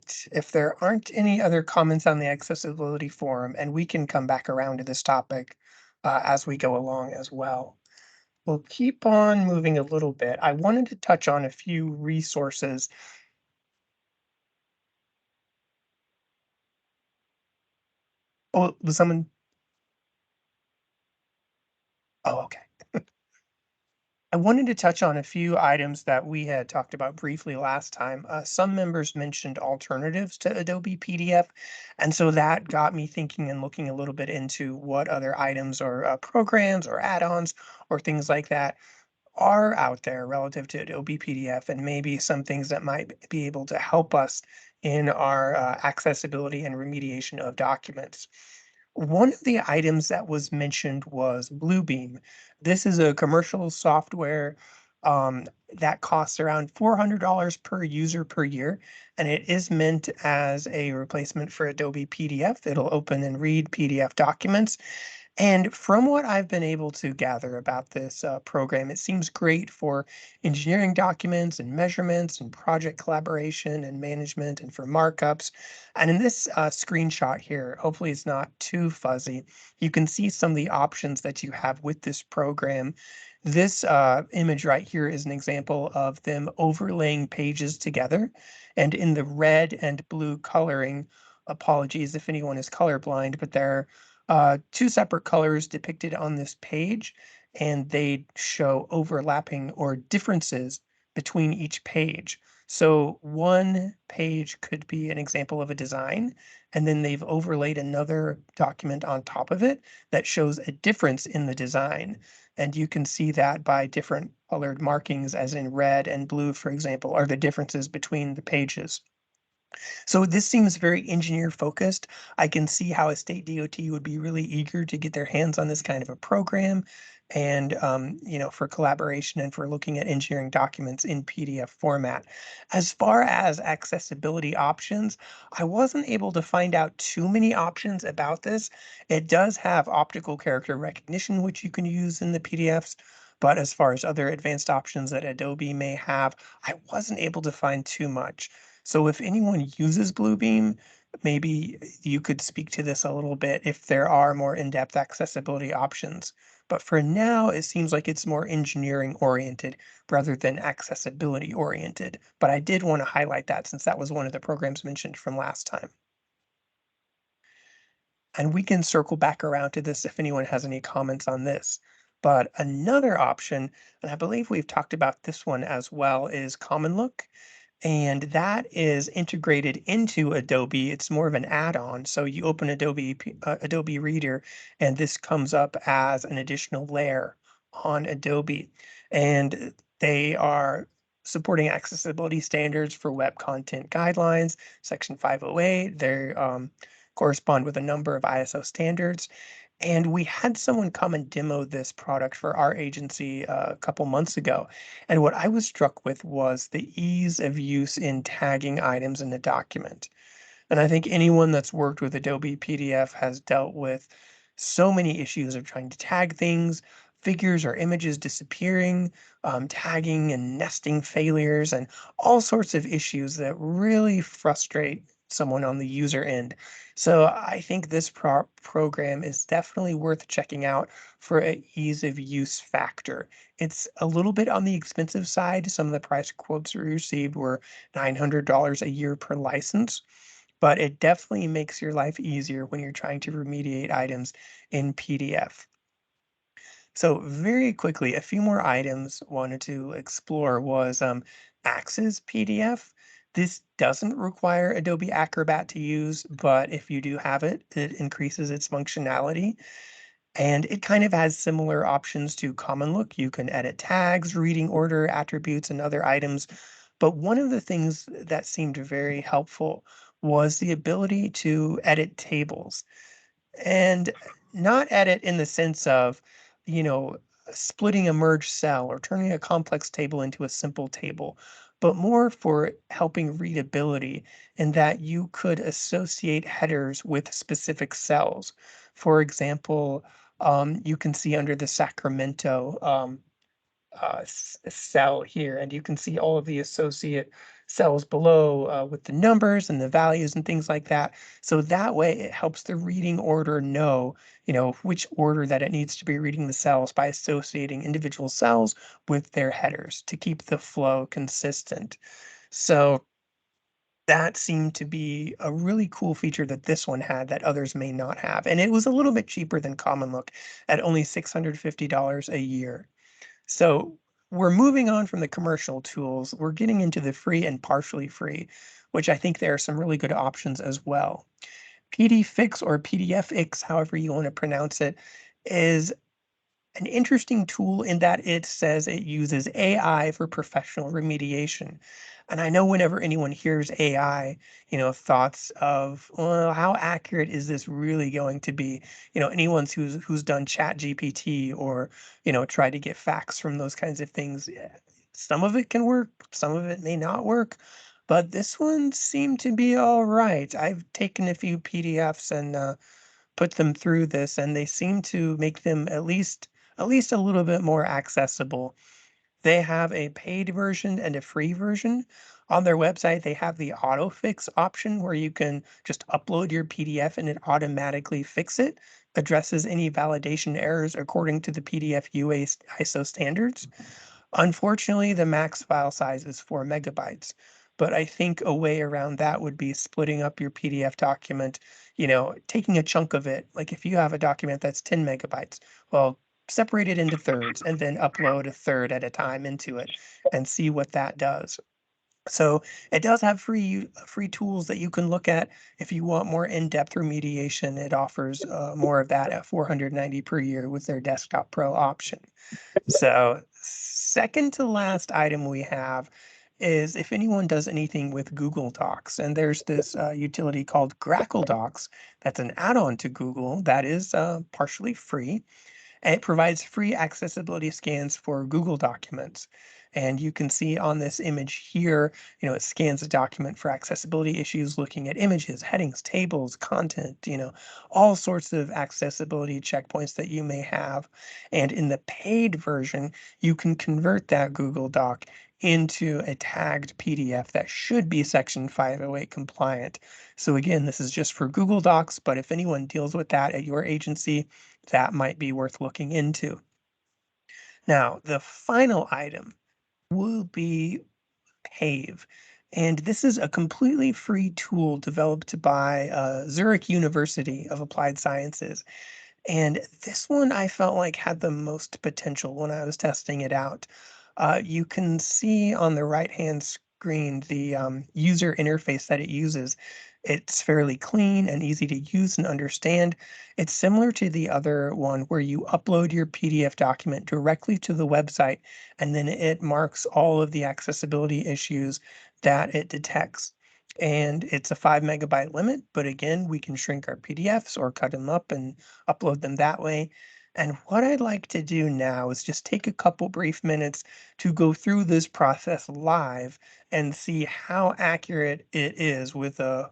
right. If there aren't any other comments on the accessibility forum, and we can come back around to this topic as we go along as well. We'll keep on moving a little bit. I wanted to touch on a few resources. Oh, was someone? Oh, okay. I wanted to touch on a few items that we had talked about briefly last time. Some members mentioned alternatives to Adobe PDF, and so that got me thinking and looking a little bit into what other items or programs or add-ons or things like that are out there relative to Adobe PDF, and maybe some things that might be able to help us in our accessibility and remediation of documents. One of the items that was mentioned was Bluebeam. This is a commercial software um, that costs around $400 per user per year, and it is meant as a replacement for Adobe PDF. It'll open and read PDF documents, and from what I've been able to gather about this program, it seems great for engineering documents and measurements and project collaboration and management and for markups. And in this screenshot here, hopefully it's not too fuzzy, you can see some of the options that you have with this program. This image right here is an example of them overlaying pages together. And in the red and blue coloring, apologies if anyone is colorblind, but they're two separate colors depicted on this page, and they show overlapping or differences between each page. So one page could be an example of a design, and then they've overlaid another document on top of it that shows a difference in the design. And you can see that by different colored markings, as in red and blue, for example, are the differences between the pages. So this seems very engineer focused. I can see how a state DOT would be really eager to get their hands on this kind of a program and for collaboration and for looking at engineering documents in PDF format. As far as accessibility options, I wasn't able to find out too many options about this. It does have optical character recognition, which you can use in the PDFs. But as far as other advanced options that Adobe may have, I wasn't able to find too much. So if anyone uses Bluebeam, maybe you could speak to this a little bit if there are more in-depth accessibility options. But for now, it seems like it's more engineering oriented rather than accessibility oriented. But I did want to highlight that since that was one of the programs mentioned from last time. And we can circle back around to this if anyone has any comments on this. But another option, and I believe we've talked about this one as well, is Common Look. And that is integrated into Adobe. It's more of an add-on. So you open Adobe Reader, and this comes up as an additional layer on Adobe. And they are supporting accessibility standards for web content guidelines, Section 508. They correspond with a number of ISO standards. And we had someone come and demo this product for our agency a couple months ago. And what I was struck with was the ease of use in tagging items in the document. And I think anyone that's worked with Adobe PDF has dealt with so many issues of trying to tag things, figures or images disappearing, tagging and nesting failures, and all sorts of issues that really frustrate someone on the user end. So I think this program is definitely worth checking out for an ease of use factor. It's a little bit on the expensive side. Some of the price quotes we received were $900 a year per license, but it definitely makes your life easier when you're trying to remediate items in PDF. So very quickly, a few more items wanted to explore was Axe's PDF. This doesn't require Adobe Acrobat to use, but if you do have it, it increases its functionality. And it kind of has similar options to Common Look. You can edit tags, reading order, attributes, and other items. But one of the things that seemed very helpful was the ability to edit tables, and not edit in the sense of, you know, splitting a merged cell or turning a complex table into a simple table, but more for helping readability in that you could associate headers with specific cells. For example, you can see under the Sacramento cell here, and you can see all of the associate cells below with the numbers and the values and things like that. So that way it helps the reading order know, which order that it needs to be reading the cells by associating individual cells with their headers to keep the flow consistent. So that seemed to be a really cool feature that this one had that others may not have. And it was a little bit cheaper than Common Look at only $650 a year. So we're moving on from the commercial tools. We're getting into the free and partially free, which I think there are some really good options as well. PDFix or PDFX, however you want to pronounce it, is an interesting tool in that it says it uses AI for professional remediation. And I know whenever anyone hears AI, thoughts of, well, how accurate is this really going to be? Anyone who's done Chat GPT or, tried to get facts from those kinds of things. Some of it can work, some of it may not work, but this one seemed to be all right. I've taken a few PDFs and put them through this, and they seem to make them at least a little bit more accessible. They have a paid version and a free version. On their website, they have the autofix option where you can just upload your PDF and it automatically fix it, addresses any validation errors according to the PDF UA ISO standards. Unfortunately, the max file size is 4 megabytes, but I think a way around that would be splitting up your PDF document, taking a chunk of it. Like if you have a document that's 10 megabytes, well, separate it into thirds and then upload a third at a time into it and see what that does. So it does have free tools that you can look at if you want more in-depth remediation. It offers more of that at 490 per year with their Desktop Pro option. So, second to last item we have is if anyone does anything with Google Docs, and there's this utility called Grackle Docs that's an add-on to Google that is partially free. And it provides free accessibility scans for Google documents. And you can see on this image here, it scans a document for accessibility issues, looking at images, headings, tables, content, all sorts of accessibility checkpoints that you may have. And in the paid version, you can convert that Google Doc into a tagged PDF that should be Section 508 compliant. So again, this is just for Google Docs, but if anyone deals with that at your agency, that might be worth looking into. Now, the final item will be Pave. And this is a completely free tool developed by Zurich University of Applied Sciences. And this one I felt like had the most potential when I was testing it out. You can see on the right-hand screen the user interface that it uses. It's fairly clean and easy to use and understand. It's similar to the other one where you upload your PDF document directly to the website, and then it marks all of the accessibility issues that it detects. And it's a 5 megabyte limit, but again, we can shrink our PDFs or cut them up and upload them that way. And what I'd like to do now is just take a couple brief minutes to go through this process live and see how accurate it is with a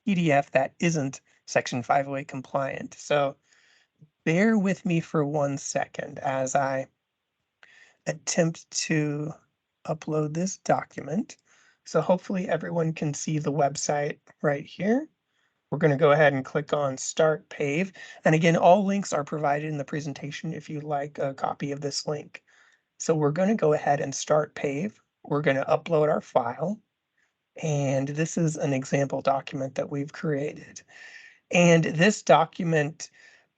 PDF that isn't Section 508 compliant. So bear with me for 1 second as I attempt to upload this document. So hopefully everyone can see the website right here. We're going to go ahead and click on Start Pave. And again, all links are provided in the presentation if you'd like a copy of this link. So we're going to go ahead and start Pave. We're going to upload our file. And this is an example document that we've created. And this document,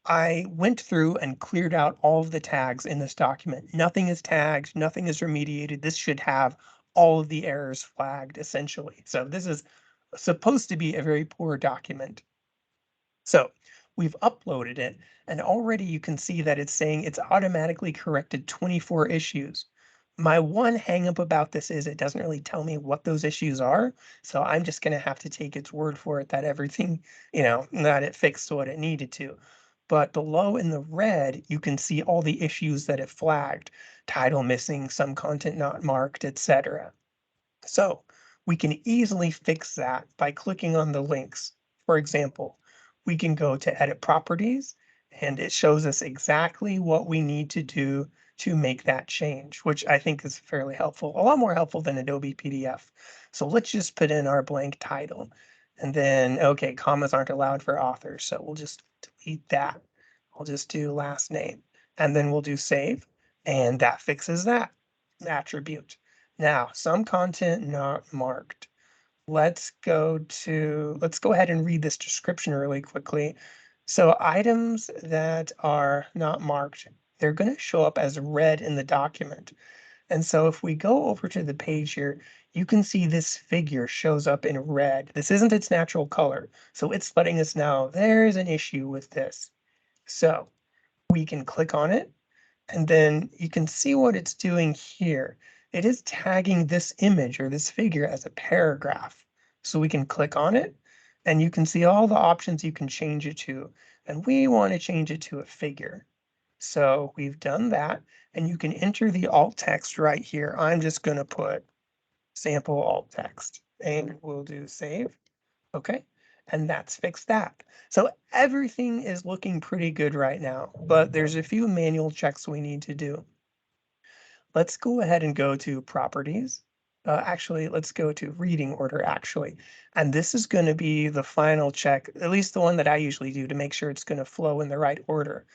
I went through and cleared out all of the tags in this document. Nothing is tagged, nothing is remediated. This should have all of the errors flagged essentially. So this is supposed to be a very poor document. So we've uploaded it, and already you can see that it's saying it's automatically corrected 24 issues. My one hangup about this is it doesn't really tell me what those issues are, so I'm just going to have to take its word for it that everything, that it fixed what it needed to. But below in the red, you can see all the issues that it flagged: title missing, some content not marked, etc. So we can easily fix that by clicking on the links. For example, we can go to Edit Properties, and it shows us exactly what we need to do to make that change, which I think is fairly helpful, a lot more helpful than Adobe PDF. So let's just put in our blank title. And then, okay, commas aren't allowed for authors, so we'll just delete that. I'll just do last name, and then we'll do save, and that fixes that attribute. Now, some content not marked. Let's go ahead and read this description really quickly. So items that are not marked, they're going to show up as red in the document. And so if we go over to the page here, you can see this figure shows up in red. This isn't its natural color. So it's letting us know there's an issue with this. So we can click on it, and then you can see what it's doing here. It is tagging this image or this figure as a paragraph. So we can click on it, and you can see all the options you can change it to. And we want to change it to a figure. So we've done that, and you can enter the alt text right here. I'm just going to put sample alt text, and we'll do save. Okay, and that's fixed that. So everything is looking pretty good right now, but there's a few manual checks we need to do. Let's go ahead and go to properties. Actually, let's go to reading order actually. And this is going to be the final check, at least the one that I usually do to make sure it's going to flow in the right order.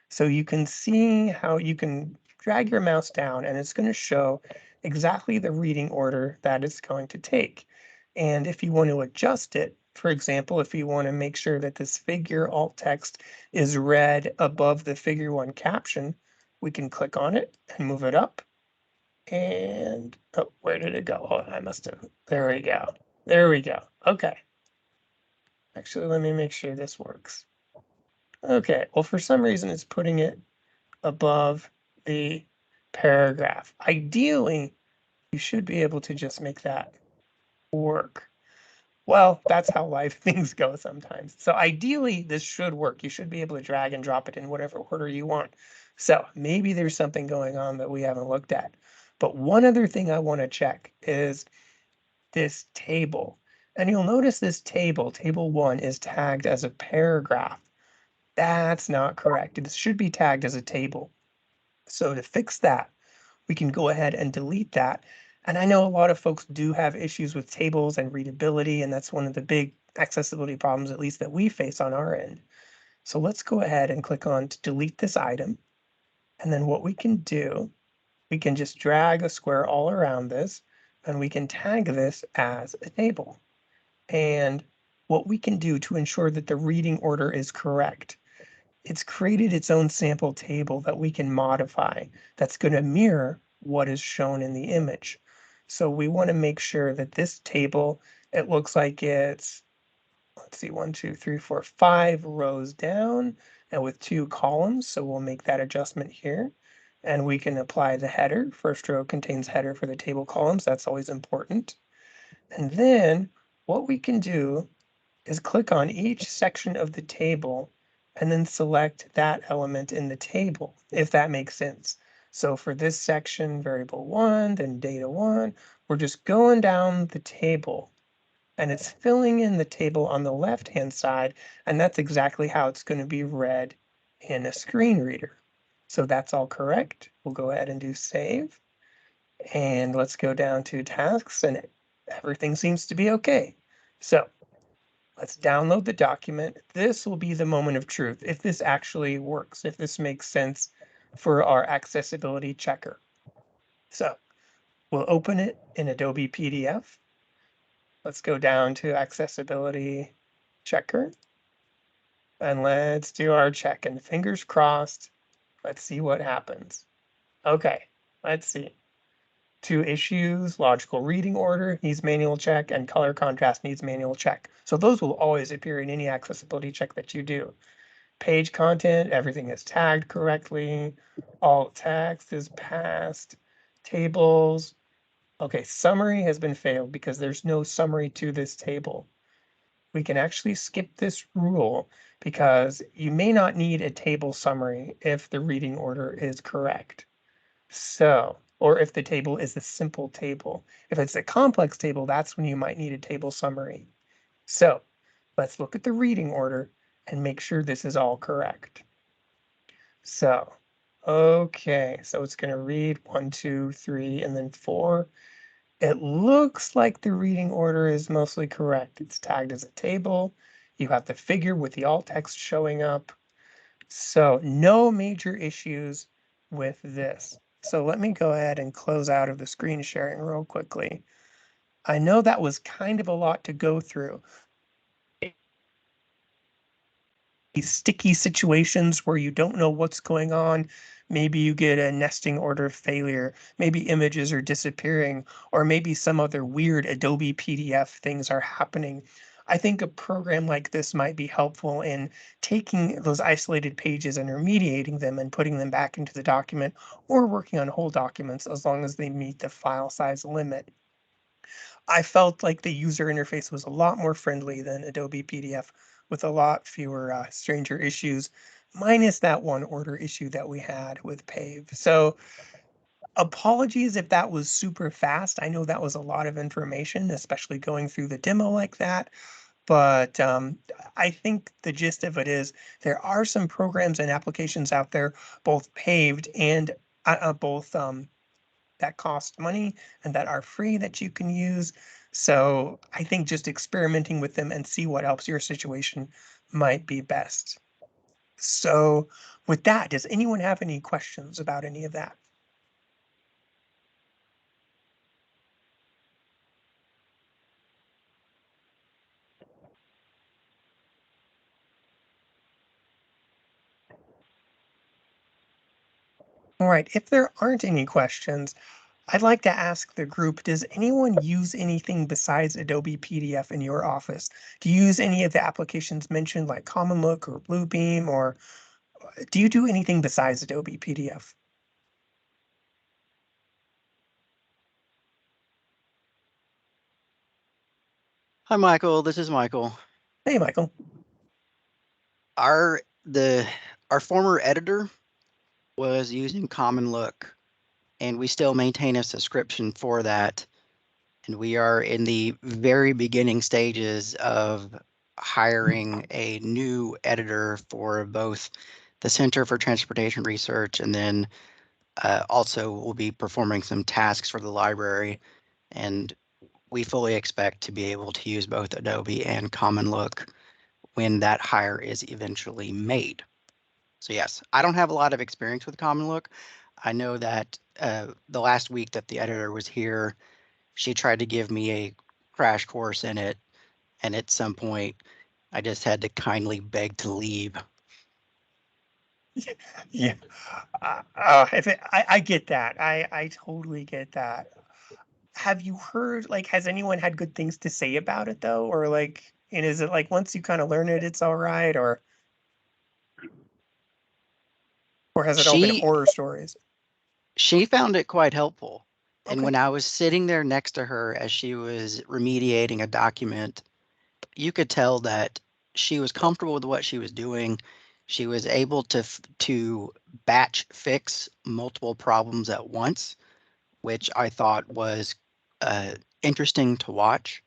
So you can see how you can drag your mouse down and it's going to show exactly the reading order that it's going to take. And if you want to adjust it, for example, if you want to make sure that this figure alt text is read above the figure 1 caption, we can click on it and move it up. And oh, where did it go? Oh, I must have. There we go. There we go. Okay. Actually, let me make sure this works. Okay. Well, for some reason, it's putting it above the paragraph. Ideally, you should be able to just make that work. Well, that's how live things go sometimes. So ideally, this should work. You should be able to drag and drop it in whatever order you want. So maybe there's something going on that we haven't looked at. But one other thing I want to check is this table. And you'll notice this table, table 1, is tagged as a paragraph. That's not correct. It should be tagged as a table. So to fix that, we can go ahead and delete that. And I know a lot of folks do have issues with tables and readability, and that's one of the big accessibility problems, at least that we face on our end. So let's go ahead and click on to delete this item. And then what we can do, we can just drag a square all around this, and we can tag this as a table. And what we can do to ensure that the reading order is correct, it's created its own sample table that we can modify that's going to mirror what is shown in the image. So we want to make sure that this table, it looks like it's, let's see, 1, 2, 3, 4, 5 rows down and with 2 columns. So we'll make that adjustment here. And we can apply the header. First row contains header for the table columns. That's always important. And then what we can do is click on each section of the table and then select that element in the table, if that makes sense. So for this section, variable 1, then data 1, we're just going down the table and it's filling in the table on the left-hand side, and that's exactly how it's going to be read in a screen reader. So that's all correct. We'll go ahead and do save. And let's go down to tasks, and everything seems to be okay. So let's download the document. This will be the moment of truth, if this actually works, if this makes sense for our accessibility checker. So we'll open it in Adobe PDF. Let's go down to accessibility checker. And let's do our check, and fingers crossed. Let's see what happens. Okay, let's see. 2 issues, logical reading order needs manual check, and color contrast needs manual check. So those will always appear in any accessibility check that you do. Page content, everything is tagged correctly. Alt text is passed. Tables. Okay, summary has been failed because there's no summary to this table. We can actually skip this rule because you may not need a table summary if the reading order is correct. So, or if the table is a simple table. If it's a complex table, that's when you might need a table summary. So let's look at the reading order and make sure this is all correct. So, Okay, so it's going to read 1, 2, 3, and then 4. It looks like the reading order is mostly correct. It's tagged as a table. You have the figure with the alt text showing up. So no major issues with this. So let me go ahead and close out of the screen sharing real quickly. I know that was kind of a lot to go through. These sticky situations where you don't know what's going on. Maybe you get a nesting order failure, maybe images are disappearing, or maybe some other weird Adobe PDF things are happening. I think a program like this might be helpful in taking those isolated pages and remediating them and putting them back into the document, or working on whole documents as long as they meet the file size limit. I felt like the user interface was a lot more friendly than Adobe PDF with a lot fewer stranger issues, minus that one order issue that we had with Pave. So apologies if that was super fast. I know that was a lot of information, especially going through the demo like that. But I think the gist of it is there are some programs and applications out there, both paved and both that cost money and that are free that you can use. So I think just experimenting with them and see what helps your situation might be best. So with that, does anyone have any questions about any of that? All right, if there aren't any questions, I'd like to ask the group, does anyone use anything besides Adobe PDF in your office? Do you use any of the applications mentioned like Common Look or Bluebeam, or do you do anything besides Adobe PDF? Hi, Michael. This is Michael. Hey, Michael. Our the our former editor was using Common Look, and we still maintain a subscription for that. And we are in the very beginning stages of hiring a new editor for both the Center for Transportation Research, and then also we'll be performing some tasks for the library. And we fully expect to be able to use both Adobe and Common Look when that hire is eventually made. So yes, I don't have a lot of experience with Common Look. I know that the last week that the editor was here, she tried to give me a crash course in it, and at some point, I just had to kindly beg to leave. Yeah, if I get that. I totally get that. Have you heard, like, has anyone had good things to say about it though? Or like, and is it like once you kind of learn it, it's all right? Or has it all been She horror stories? she found it quite helpful. And Okay. when I was sitting there next to her as she was remediating a document, you could tell that she was comfortable with what she was doing. She was able to batch fix multiple problems at once, which I thought was uh, interesting to watch.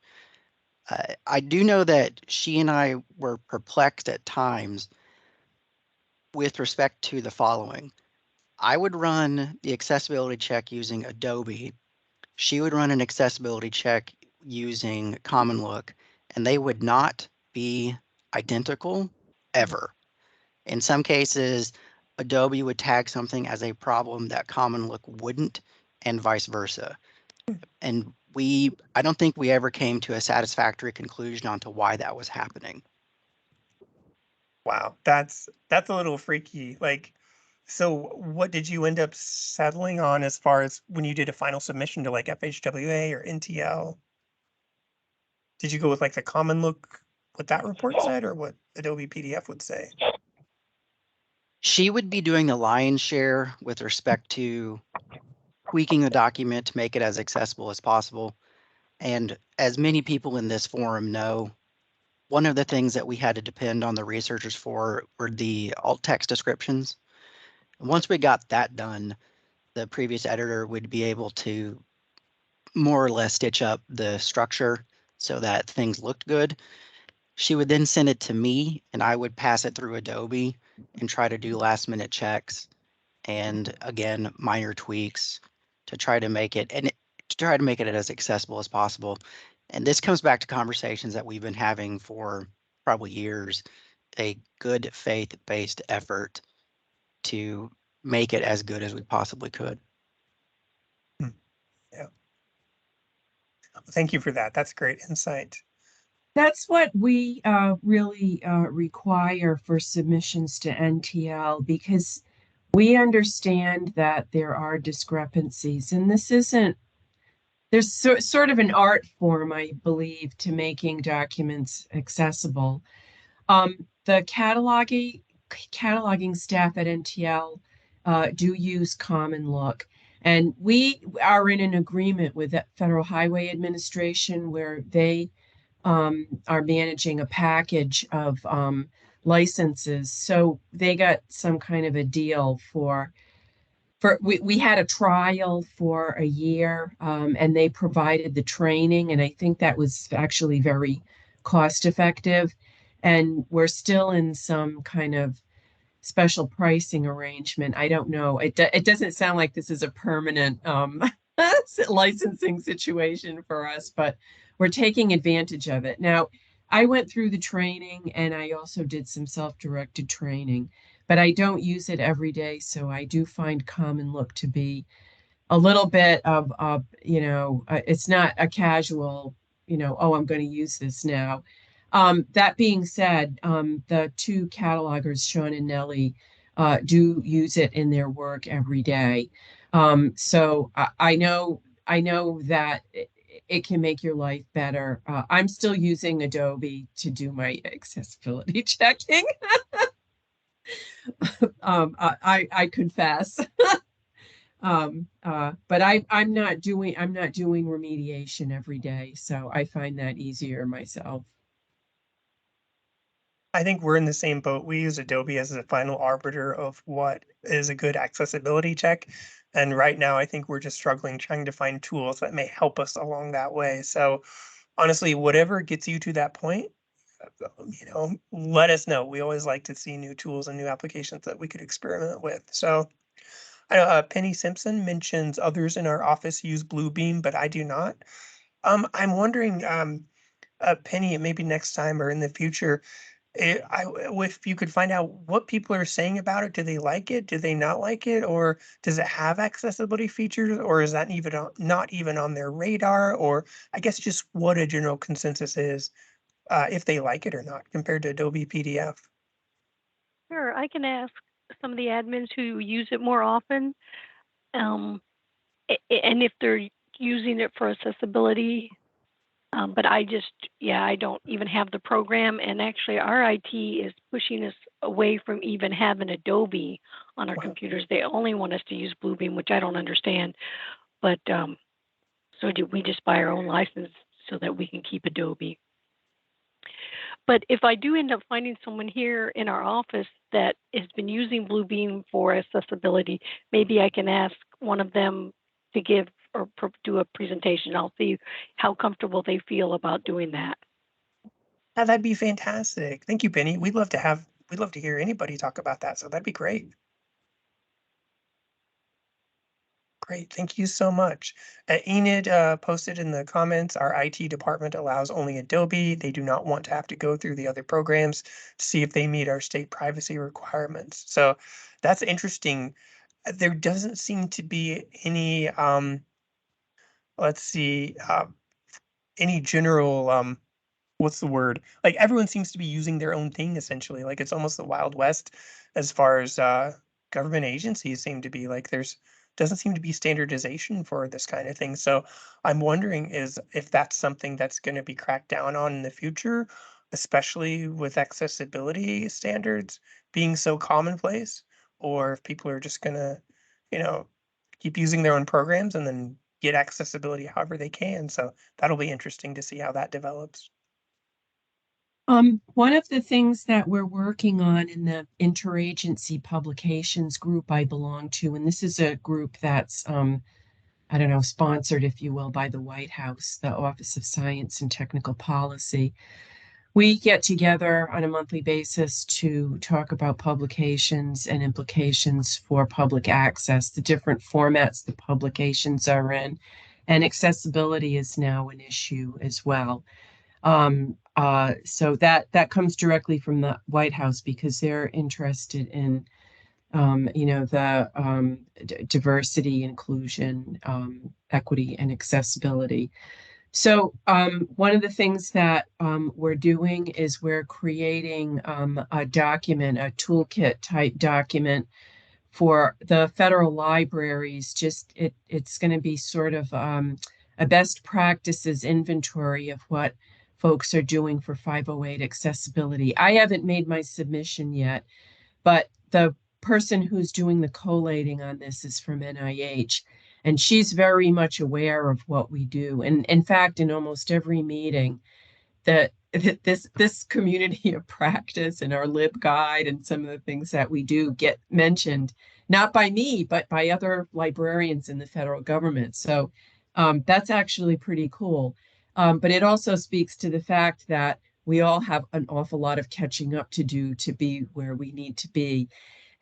I do know that she and I were perplexed at times with respect to the following. I would run the accessibility check using Adobe. She would run an accessibility check using Common Look, and they would not be identical ever. In some cases, Adobe would tag something as a problem that Common Look wouldn't, and vice versa. And I don't think we ever came to a satisfactory conclusion onto why that was happening. Wow, that's a little freaky. Like, so what did you end up settling on as far as when you did a final submission to like FHWA or NTL? Did you go with like the common look, what that report said, or what Adobe PDF would say? She would be doing the lion's share with respect to tweaking the document to make it as accessible as possible. And as many people in this forum know, one of the things that we had to depend on the researchers for were the alt text descriptions. Once we got that done, the previous editor would be able to more or less stitch up the structure so that things looked good. She would then send it to me, and I would pass it through Adobe and try to do last minute checks. and again, minor tweaks to try to make it as accessible as possible. And this comes back to conversations that we've been having for probably years, a good faith-based effort to make it as good as we possibly could. Hmm. Yeah. Thank you for that. That's great insight. That's what we really require for submissions to NTL because we understand that there are discrepancies, and this isn't, there's sort of an art form, I believe, to making documents accessible. The cataloging staff at NTL do use Common Look, and we are in an agreement with the Federal Highway Administration where they are managing a package of licenses. So they got some kind of a deal we had a trial for a year, and they provided the training, and I think that was actually very cost effective. And we're still in some kind of special pricing arrangement. I don't know. It doesn't sound like this is a permanent licensing situation for us, but we're taking advantage of it. Now, I went through the training and I also did some self-directed training, but I don't use it every day. So I do find Common Look to be a little bit of, it's not a casual, oh, I'm going to use this now. That being said, the two catalogers, Sean and Nellie, do use it in their work every day. So I know that it can make your life better. I'm still using Adobe to do my accessibility checking. I confess. But I'm not doing remediation every day, so I find that easier myself. I think we're in the same boat. We use Adobe as the final arbiter of what is a good accessibility check. And right now, I think we're just struggling trying to find tools that may help us along that way. So honestly, whatever gets you to that point, let us know. We always like to see new tools and new applications that we could experiment with. So I know Penny Simpson mentions others in our office use Bluebeam, but I do not. I'm wondering, Penny, maybe next time or in the future, if you could find out what people are saying about it, do they like it? Do they not like it? Or does it have accessibility features? Or is that not even on their radar? Or I guess just what a general consensus is, if they like it or not compared to Adobe PDF. Sure, I can ask some of the admins who use it more often, um, and if they're using it for accessibility. But I don't even have the program, and actually, our IT is pushing us away from even having Adobe on our Wow. computers. They only want us to use Bluebeam, which I don't understand. But so do we just buy our own license so that we can keep Adobe? But if I do end up finding someone here in our office that has been using Bluebeam for accessibility, maybe I can ask one of them to give or do a presentation. I'll see how comfortable they feel about doing that. Yeah, that'd be fantastic. Thank you, Penny. We'd love to hear anybody talk about that. So that'd be great. Great, thank you so much. Enid posted in the comments, our IT department allows only Adobe. They do not want to have to go through the other programs to see if they meet our state privacy requirements. So that's interesting. There doesn't seem to be any, let's see, any general, what's the word? Like everyone seems to be using their own thing essentially. Like it's almost the Wild West as far as government agencies seem to be. Like there's doesn't seem to be standardization for this kind of thing. So I'm wondering is if that's something that's going to be cracked down on in the future, especially with accessibility standards being so commonplace, or if people are just gonna, you know, keep using their own programs and then get accessibility however they can. So that'll be interesting to see how that develops. One of the things that we're working on in the interagency publications group I belong to, and this is a group that's, I don't know, sponsored, if you will, by the White House, the Office of Science and Technical Policy. We get together on a monthly basis to talk about publications and implications for public access, the different formats the publications are in, and accessibility is now an issue as well. So that comes directly from the White House because they're interested in, the diversity, inclusion, equity, and accessibility. So one of the things that we're doing is we're creating a document, a toolkit type document for the federal libraries. It's going to be sort of a best practices inventory of what folks are doing for 508 accessibility. I haven't made my submission yet, but the person who's doing the collating on this is from NIH, and she's very much aware of what we do. And in fact, in almost every meeting, that this community of practice and our LibGuide and some of the things that we do get mentioned, not by me, but by other librarians in the federal government. So that's actually pretty cool. But it also speaks to the fact that we all have an awful lot of catching up to do to be where we need to be.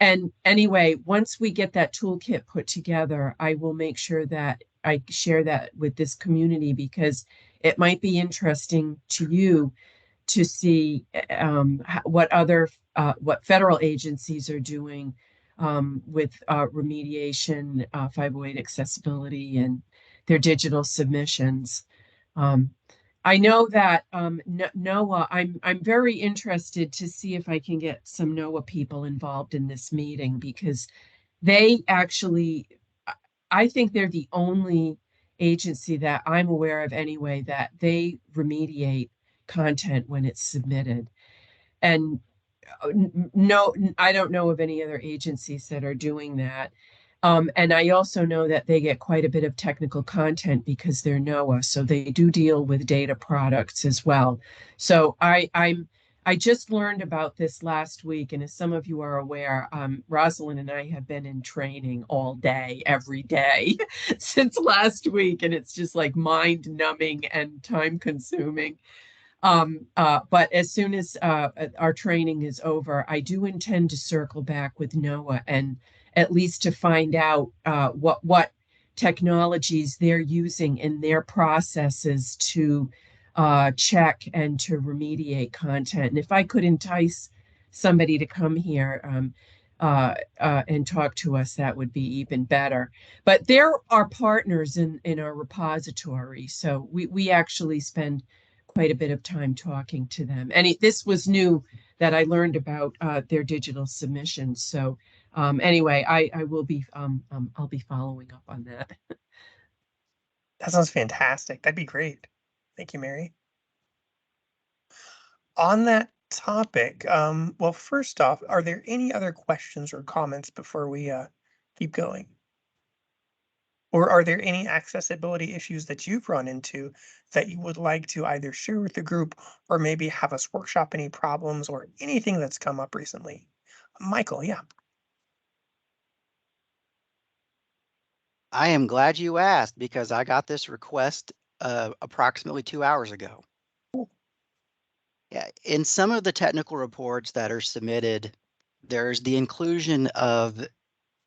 And anyway, once we get that toolkit put together, I will make sure that I share that with this community because it might be interesting to you to see what federal agencies are doing with remediation, 508 accessibility, and their digital submissions. Um, I know that NOAA, I'm very interested to see if I can get some NOAA people involved in this meeting because they actually, I think they're the only agency that I'm aware of anyway that they remediate content when it's submitted. And no, I don't know of any other agencies that are doing that. And I also know that they get quite a bit of technical content because they're NOAA, so they do deal with data products as well. So I just learned about this last week, and as some of you are aware, Rosalind and I have been in training all day, every day since last week, and it's just like mind numbing and time consuming. But as soon as our training is over, I do intend to circle back with NOAA and at least to find out what technologies they're using in their processes to check and to remediate content. And if I could entice somebody to come here and talk to us, that would be even better. But they're our partners in our repository, so we actually spend quite a bit of time talking to them. And this was new that I learned about their digital submissions. So anyway, I will be I'll be following up on that. That sounds fantastic. That'd be great. Thank you, Mary. On that topic, well, first off, are there any other questions or comments before we keep going? Or are there any accessibility issues that you've run into that you would like to either share with the group or maybe have us workshop any problems or anything that's come up recently? Michael, yeah. I am glad you asked because I got this request approximately 2 hours ago. Cool. Yeah, in some of the technical reports that are submitted, there's the inclusion of,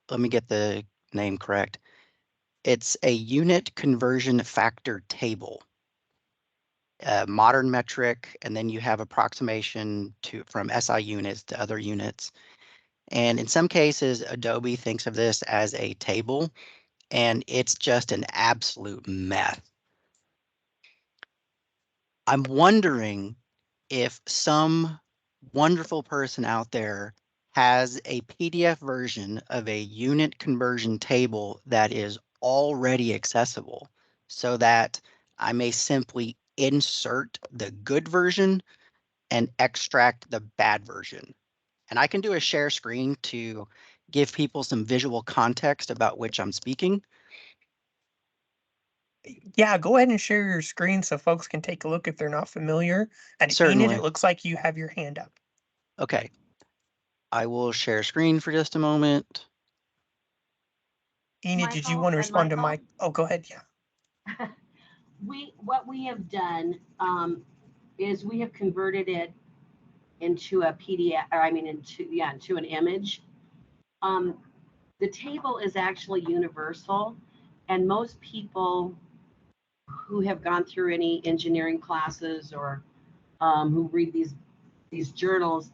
let me get the name correct. It's a unit conversion factor table, a modern metric, and then you have approximation from SI units to other units. And in some cases, Adobe thinks of this as a table, and it's just an absolute mess. I'm wondering if some wonderful person out there has a PDF version of a unit conversion table that is already accessible so that I may simply insert the good version and extract the bad version. And I can do a share screen to give people some visual context about which I'm speaking. Yeah, go ahead and share your screen so folks can take a look if they're not familiar. And Enid, Certainly. it looks like you have your hand up. Okay. I will share screen for just a moment. Enid, did you want to respond to Mike? Oh, go ahead. Yeah. What we have done, is we have converted it into a PDF, or I mean, into an image. The table is actually universal, and most people who have gone through any engineering classes or who read these journals,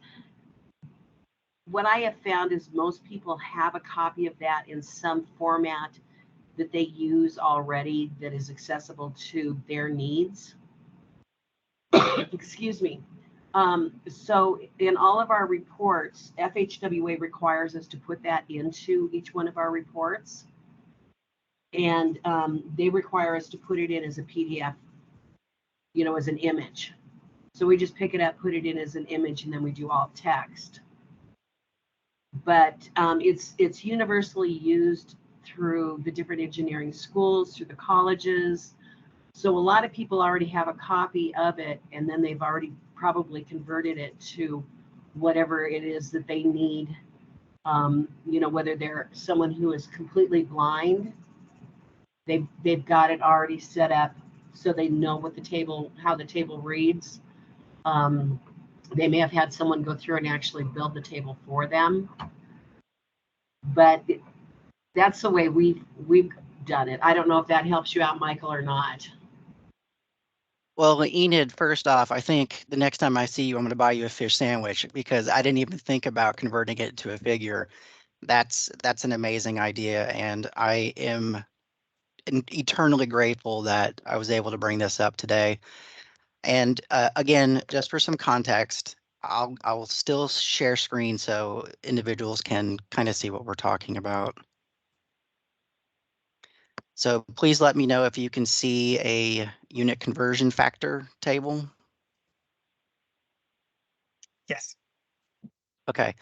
what I have found is most people have a copy of that in some format that they use already that is accessible to their needs. Excuse me. So in all of our reports, FHWA requires us to put that into each one of our reports. And they require us to put it in as a PDF, as an image. So we just pick it up, put it in as an image, and then we do all text. But it's universally used through the different engineering schools, through the colleges. So a lot of people already have a copy of it, and then they've already probably converted it to whatever it is that they need. Whether they're someone who is completely blind, they've got it already set up so they know how the table reads. They may have had someone go through and actually build the table for them. But that's the way we've done it. I don't know if that helps you out, Michael, or not. Well, Enid, first off, I think the next time I see you, I'm going to buy you a fish sandwich because I didn't even think about converting it to a figure. That's an amazing idea, and I am eternally grateful that I was able to bring this up today. And again, just for some context, I'll still share screen so individuals can kind of see what we're talking about. So please let me know if you can see a unit conversion factor table. Yes. Okay.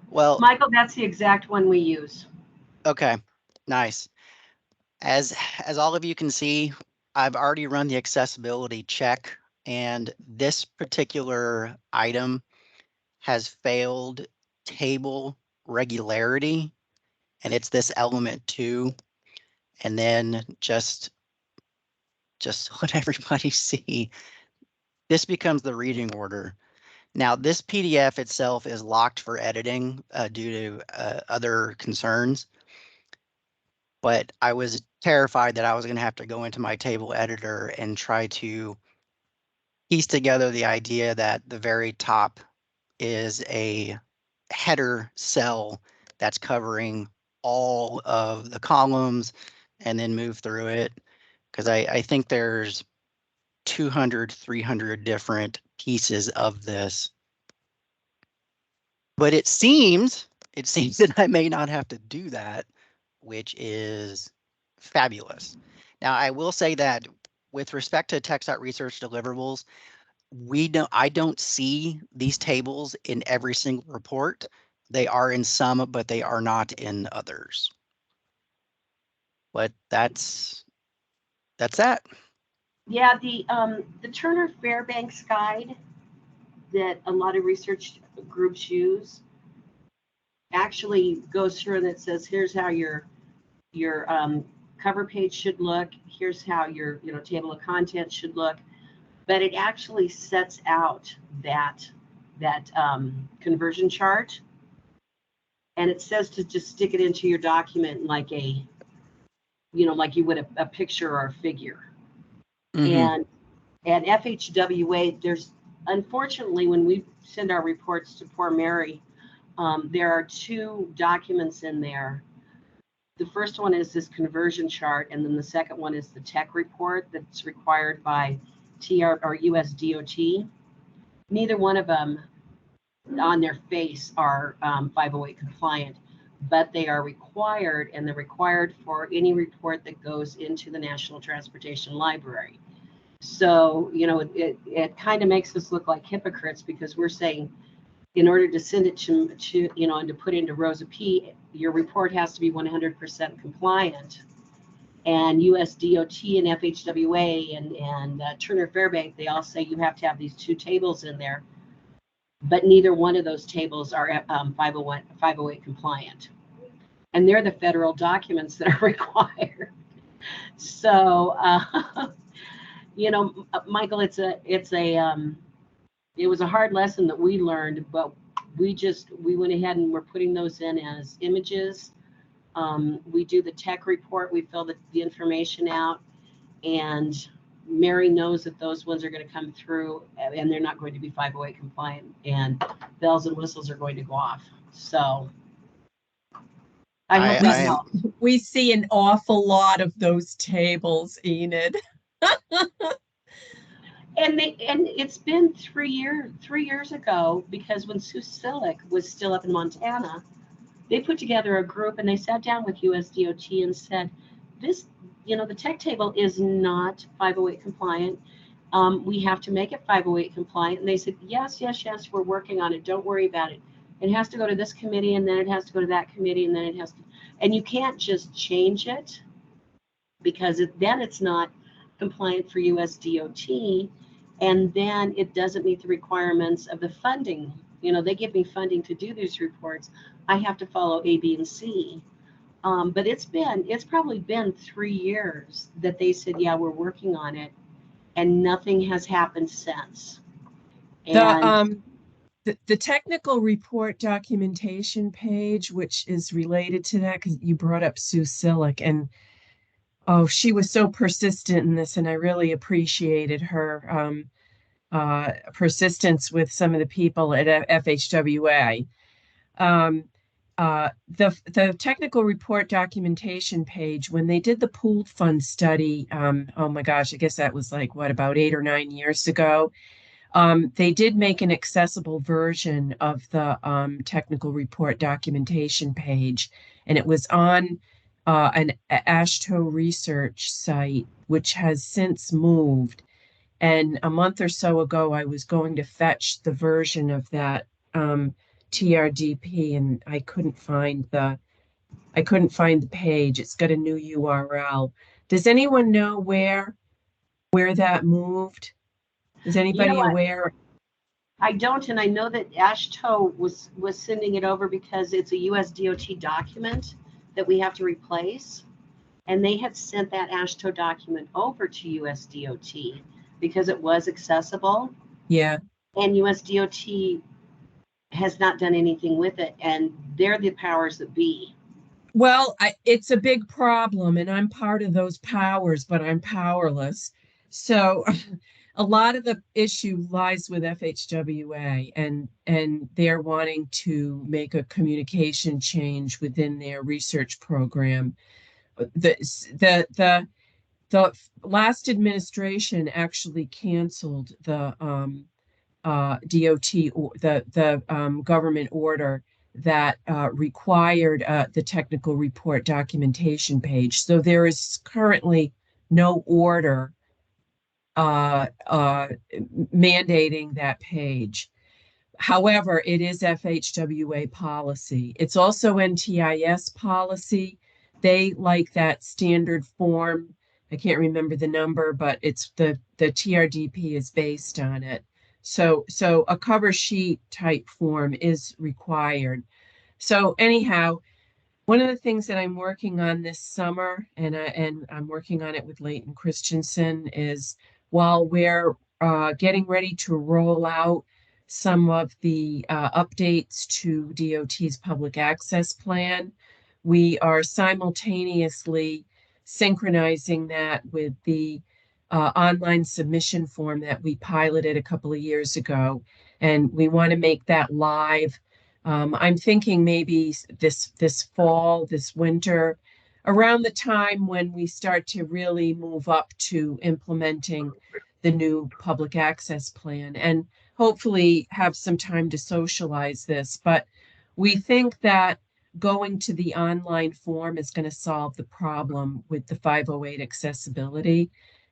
Well, Michael, that's the exact one we use. okay, nice. As all of you can see, I've already run the accessibility check, and this particular item has failed table regularity, and it's this element 2. And then just let everybody see, this becomes the reading order. Now, this PDF itself is locked for editing due to other concerns, but I was terrified that I was going to have to go into my table editor and try to piece together the idea that the very top is a header cell that's covering all of the columns and then move through it. Because I think there's 200, 300 different pieces of this. But it seems that I may not have to do that, which is fabulous. Now, I will say that with respect to text.research deliverables, I don't see these tables in every single report. They are in some, but they are not in others. But that's that. Yeah, the Turner Fairbanks guide that a lot of research groups use actually goes through and it says, here's how your cover page should look. Here's how your table of contents should look. But it actually sets out that conversion chart, and it says to just stick it into your document like like you would a picture or a figure. Mm-hmm. And FHWA, there's unfortunately when we send our reports to poor Mary, there are 2 documents in there. The first one is this conversion chart, and then the second one is the tech report that's required by TR or US DOT. Neither one of them on their face are 508 compliant, but they are required, and they're required for any report that goes into the National Transportation Library. So, it kind of makes us look like hypocrites because we're saying in order to send it to and to put into Rosa P, your report has to be 100% compliant. And US DOT and FHWA and Turner Fairbank, they all say you have to have these 2 tables in there, but neither one of those tables are 508 compliant. And they're the federal documents that are required. So, You know, Michael, it was a hard lesson that we learned, but we went ahead and we're putting those in as images. We do the tech report, we fill the information out, and Mary knows that those ones are going to come through and they're not going to be 508 compliant, and bells and whistles are going to go off. So I hope that helps. We see an awful lot of those tables, Enid. And it's been 3 years ago, because when Sue Sillick was still up in Montana, they put together a group and they sat down with USDOT and said, this, the tech table is not 508 compliant. We have to make it 508 compliant. And they said, yes, we're working on it. Don't worry about it. It has to go to this committee, and then it has to go to that committee, and then it has to, and you can't just change it, because then it's not compliant for USDOT, and then it doesn't meet the requirements of the funding. They give me funding to do these reports. I have to follow A, B, and C. But it's probably been 3 years that they said, yeah, we're working on it, and nothing has happened since. And the technical report documentation page, which is related to that, because you brought up Sue Sillick, and she was so persistent in this, and I really appreciated her persistence with some of the people at FHWA. The technical report documentation page, when they did the pooled fund study, oh my gosh, I guess that was like, about 8 or 9 years ago. They did make an accessible version of the technical report documentation page, and it was on an AASHTO research site, which has since moved. And a month or so ago, I was going to fetch the version of that TRDP, and I couldn't find the page. It's got a new URL. Does anyone know where that moved? Is anybody aware? I don't, and I know that AASHTO was sending it over because it's a USDOT document that we have to replace, and they had sent that AASHTO document over to USDOT because it was accessible. Yeah. And USDOT has not done anything with it, and they're the powers that be. Well, it's a big problem, and I'm part of those powers, but I'm powerless. So a lot of the issue lies with FHWA, and they're wanting to make a communication change within their research program. The last administration actually canceled the DOT, or the government order that required the technical report documentation page. So there is currently no order mandating that page. However, it is FHWA policy. It's also NTIS policy. They like that standard form. I can't remember the number, but it's the TRDP is based on it. So a cover sheet type form is required. So anyhow, one of the things that I'm working on this summer, and I'm working on it with Leighton Christensen, is while we're getting ready to roll out some of the updates to DOT's public access plan, we are simultaneously synchronizing that with the online submission form that we piloted a couple of years ago, and we want to make that live. I'm thinking maybe this fall, this winter, around the time when we start to really move up to implementing the new public access plan, and hopefully have some time to socialize this. But we think that going to the online form is going to solve the problem with the 508 accessibility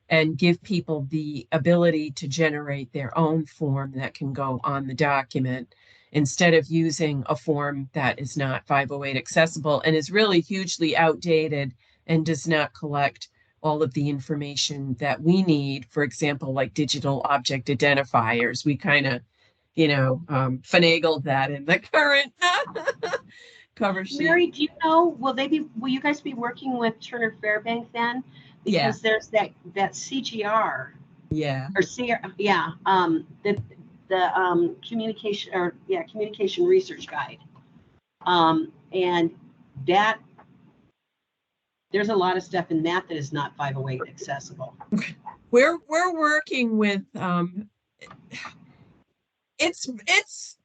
and give people the ability to generate their own form that can go on the document, instead of using a form that is not 508 accessible and is really hugely outdated and does not collect all of the information that we need. For example, like digital object identifiers. We kind of, finagled that in the current cover sheet. Mary, do you know, will you guys be working with Turner Fairbank then? Because there's that CGR Yeah. or yeah, the communication research guide. And that, there's a lot of stuff in that is not 508 accessible. We're working with it's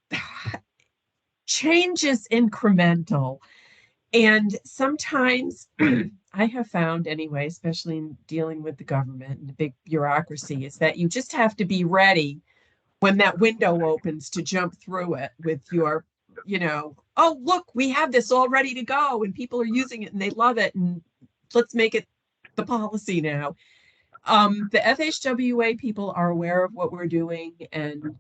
change is incremental, and sometimes I have found anyway, especially in dealing with the government and the big bureaucracy, is that you just have to be ready when that window opens to jump through it with your, oh, look, we have this all ready to go and people are using it and they love it, and let's make it the policy now. The FHWA people are aware of what we're doing, and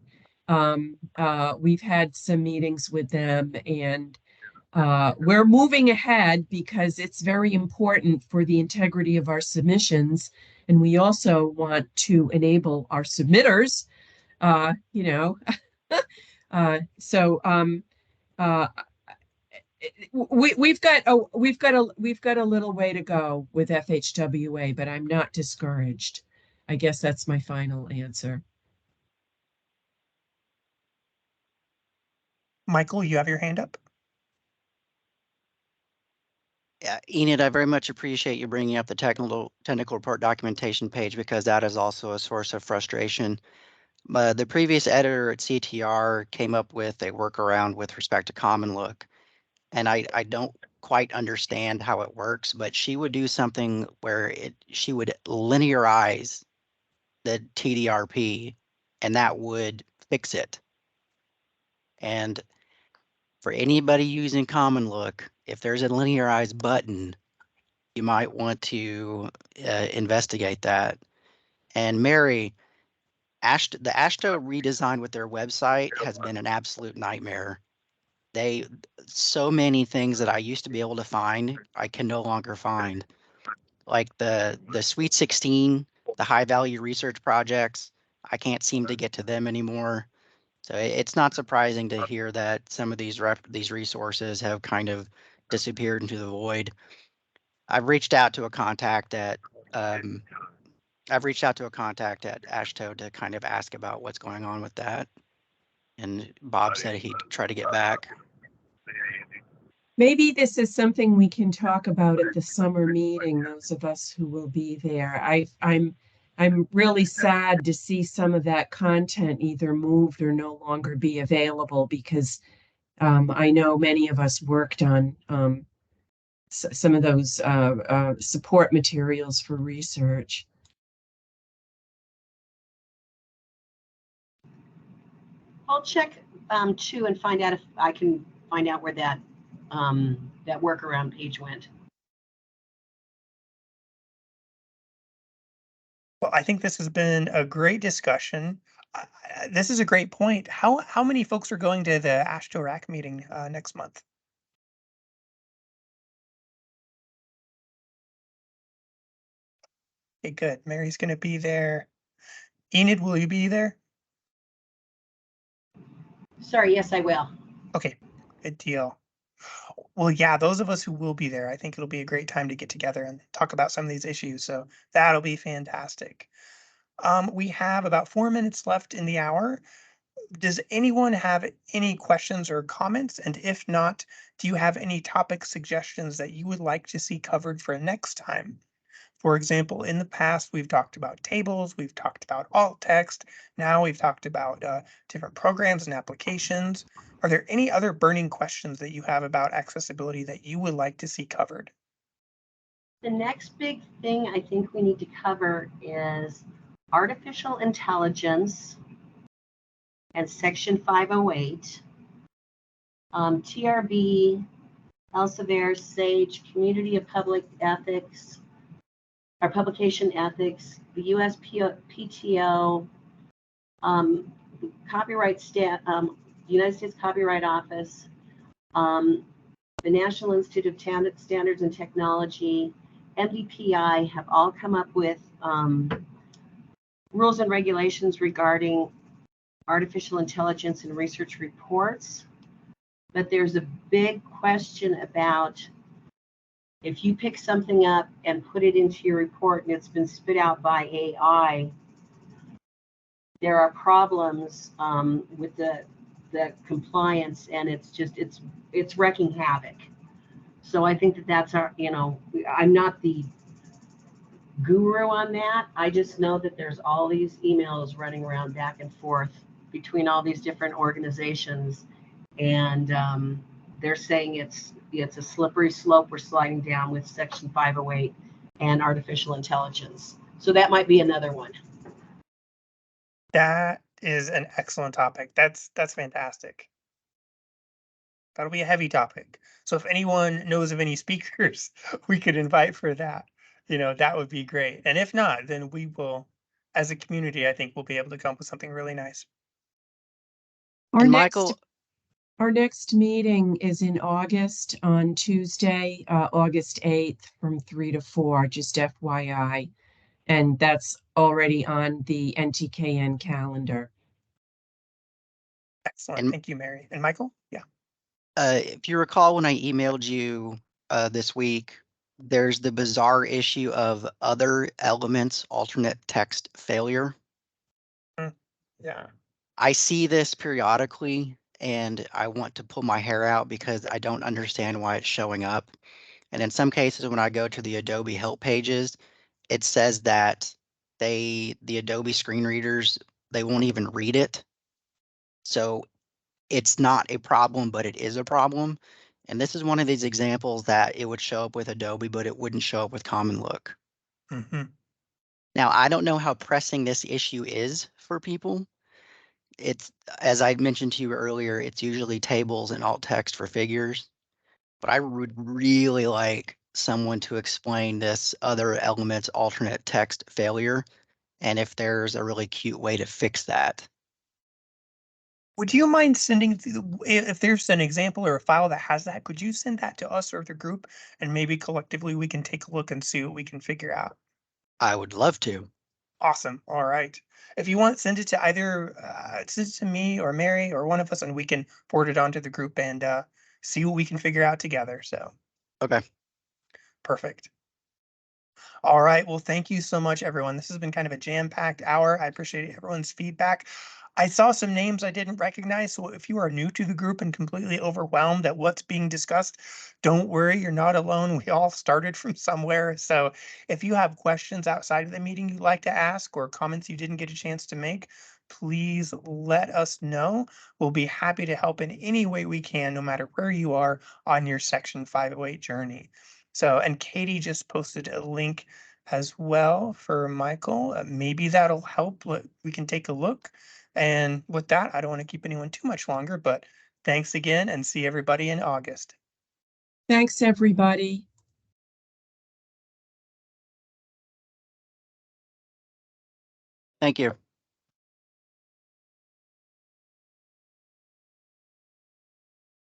we've had some meetings with them, and we're moving ahead because it's very important for the integrity of our submissions. And we also want to enable our submitters, so we've got a little way to go with FHWA, but I'm not discouraged. I guess that's my final answer. Michael, you have your hand up. Yeah, Enid, I very much appreciate you bringing up the technical report documentation page, because that is also a source of frustration. The previous editor at CTR came up with a workaround with respect to Common Look, and I don't quite understand how it works, but she would do something where she would linearize the TDRP, and that would fix it. And for anybody using Common Look, if there's a linearize button, you might want to investigate that. And Mary, the AASHTO redesign with their website has been an absolute nightmare. So many things that I used to be able to find, I can no longer find. Like the Sweet 16, the high value research projects, I can't seem to get to them anymore. So it's not surprising to hear that some of these resources have kind of disappeared into the void. I've reached out to a contact at AASHTO to kind of ask about what's going on with that. And Bob said he'd try to get back. Maybe this is something we can talk about at the summer meeting, those of us who will be there. I'm really sad to see some of that content either moved or no longer be available, because I know many of us worked on some of those support materials for research. I'll check too and find out if I can find out where that that workaround page went. Well, I think this has been a great discussion. This is a great point. How many folks are going to the AASHTO RAC meeting next month? Okay, good. Mary's going to be there. Enid, will you be there? Sorry, yes, I will. Okay, good deal. Well, yeah, those of us who will be there, I think it'll be a great time to get together and talk about some of these issues. So that'll be fantastic. We have about 4 minutes left in the hour. Does anyone have any questions or comments? And if not, do you have any topic suggestions that you would like to see covered for next time? For example, in the past, we've talked about tables, we've talked about alt text. Now we've talked about different programs and applications. Are there any other burning questions that you have about accessibility that you would like to see covered? The next big thing I think we need to cover is artificial intelligence and Section 508, TRB, Elsevier, SAGE, Community of Public Ethics, our publication ethics, the USPTO, United States Copyright Office, the National Institute of Standards and Technology, MDPI have all come up with rules and regulations regarding artificial intelligence and research reports. But there's a big question about if you pick something up and put it into your report and it's been spit out by AI, there are problems with the compliance, and it's wreaking havoc. So I think that that's our, I'm not the guru on that. I just know that there's all these emails running around back and forth between all these different organizations, and they're saying it's a slippery slope we're sliding down with Section 508 and artificial intelligence. So that might be another one. That is an excellent topic. That's fantastic. That'll be a heavy topic. So if anyone knows of any speakers we could invite for that, that would be great. And if not, then we will, as a community, I think we'll be able to come up with something really nice. Our And next Michael, our next meeting is in August on Tuesday, August 8th from 3 to 4, just FYI. And that's already on the NTKN calendar. Excellent. And- Thank you, Mary. And Michael? Yeah. if you recall when I emailed you this week, there's the bizarre issue of other elements, alternate text failure. Yeah. I see this periodically and I want to pull my hair out because I don't understand why it's showing up. And in some cases, when I go to the Adobe help pages, it says that the Adobe screen readers, they won't even read it. So it's not a problem, but it is a problem. And this is one of these examples that it would show up with Adobe, but it wouldn't show up with Common Look. Mm-hmm. Now, I don't know how pressing this issue is for people. It's, as I mentioned to you earlier, it's usually tables and alt text for figures. But I would really like someone to explain this other elements alternate text failure, and if there's a really cute way to fix that. Would you mind sending, if there's an example or a file that has that, could you send that to us or the group? And maybe collectively we can take a look and see what we can figure out. I would love to. Awesome. All right. If you want, send it to either, send it to me or Mary or one of us, and we can forward it on to the group and see what we can figure out together. So Okay. perfect. All right. Well, thank you so much, everyone. This has been kind of a jam-packed hour. I appreciate everyone's feedback. I saw some names I didn't recognize. So if you are new to the group and completely overwhelmed at what's being discussed, don't worry, you're not alone. We all started from somewhere. So if you have questions outside of the meeting you'd like to ask or comments you didn't get a chance to make, please let us know. We'll be happy to help in any way we can, no matter where you are on your Section 508 journey. So, and Katie just posted a link as well for Michael. Maybe that'll help. We can take a look. And with that, I don't want to keep anyone too much longer, but thanks again and see everybody in August. Thanks, everybody. Thank you.